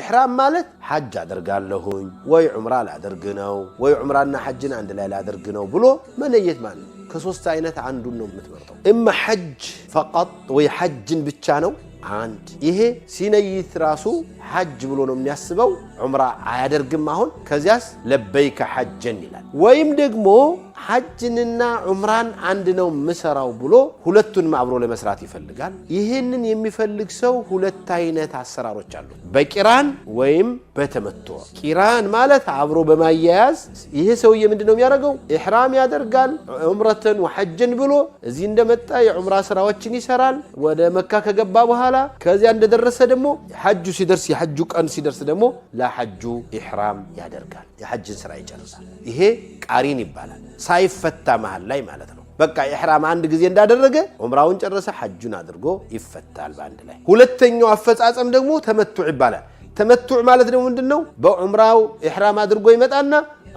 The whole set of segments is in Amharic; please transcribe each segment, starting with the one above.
إحرام مالت حج أدرقالهون وي عمرة لأدرقناو وي عمرنا حجنا عند لا لأدرقناو بلو من يتمان كسوست عينات عندنا متمرطو إما حج فقط وي حج بتشانو عند إيه سينيث راسو حج بلونو منياسبو عمرة أدرقن ماهون كزياس لبيك حجن يلال ويم دقمو حجننا عمران عندنا مسراو بلو ሁለቱን ማብሮ ለመስራት ይፈልጋል ይሄንን የሚፈልግ ሰው ሁለት አይነት አሰራሮች አሉ በቂራን ወይም በተመቶ ቂራን ማለት አብሮ በማያያዝ ይሄ ሰውዬ ምንድነው የሚያደርገው ኢህራም ያደርጋል ዑምራተን ወሐጅን ብሎ እዚህ እንደመጣ የዑምራ ስራዎችን ይሰራል ወደ መካ ከገባ በኋላ ከዚያ እንደደረሰ ደግሞ ሐጁ ሲደርስ የሐጁ ቀን ሲደርስ ደግሞ ለሐጁ ኢህራም ያደርጋል የሐጅን ስራ ይጨርሳል ይሄ ቃሪን ይባላል ሳይፈታ መሃል ላይ ማለት ነው በቃ ኢህራም አንድ ጊዜ እንዳደረገ ዑምራውን ጨረሰ ሐጁን አድርጎ ይፈታል ባንድ ላይ ሁለተኛው አፈጻጸም ደግሞ ተመቱዕ ይባላል ተመቱዕ ማለት ደግሞ ምንድነው በዑምራው ኢህራም አድርጎ ይመጣና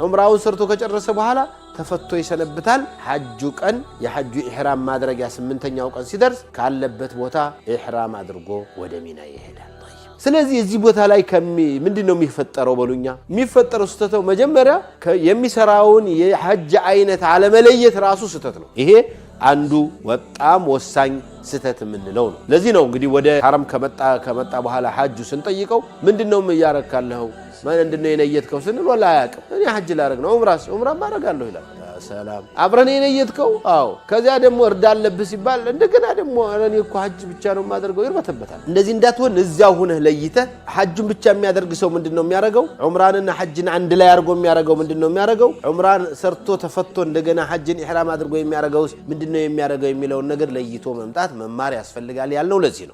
ዑምራውን ሰርቶ ከጨረሰ በኋላ ተፈቶ ይሰነብታል ሐጁ ቀን የሐጁ ኢህራም ማድረጊያ 8ኛው ቀን ሲደርስ ካለበት ቦታ ኢህራም አድርጎ ወደ ሚና ይሄዳል ስለዚህ እዚህ ቦታ ላይ ምንድነው የሚፈጠረው በሉኛ የሚፈጠረው ስተተው መጀመሪያ የሚሰራውን የሐጅ አይነት አለመለየት ራሱ ስተት ነው ይሄ አንዱ በጣም ወሳኝ ስተት ምንለው ነው ለዚህ ነው እንግዲህ ወደ ሐረም ከመጣ በኋላ ሐጁ ስንጠይቀው ምንድነው ያረካለው ምንድነው የነየትከው ስንል ወላ ያቀም እኔ ሐጅ ላረግ ነው ዑምራ ማረጋለሁ ይላል ሰላም አብረን የነየትከው አዎ ከዚያ ደግሞ እርዳለብህ ሲባል እንደገና ደግሞ እኔ እኮ ሐጅ ብቻ ነው ማደርገው ይርበተበታል እንደዚህ እንዳትሆን እዚያው ሆነህ ለይተህ ሐጅን ብቻ የሚያደርግ ሰው ምንድነው የሚያደርገው ዑምራንና ሐጅን አንድ ላይ አድርጎ የሚያደርገው ምንድነው የሚያደርገው ዑምራን ሰርቶ ተፈቶ እንደገና ሐጅን ኢህራም አድርጎ የሚያደርገው ምንድነው የሚያደርገው የሚለው ነገር ለይቶ መምጣት መማር ያስፈልጋል ያልነው ለዚህ ነው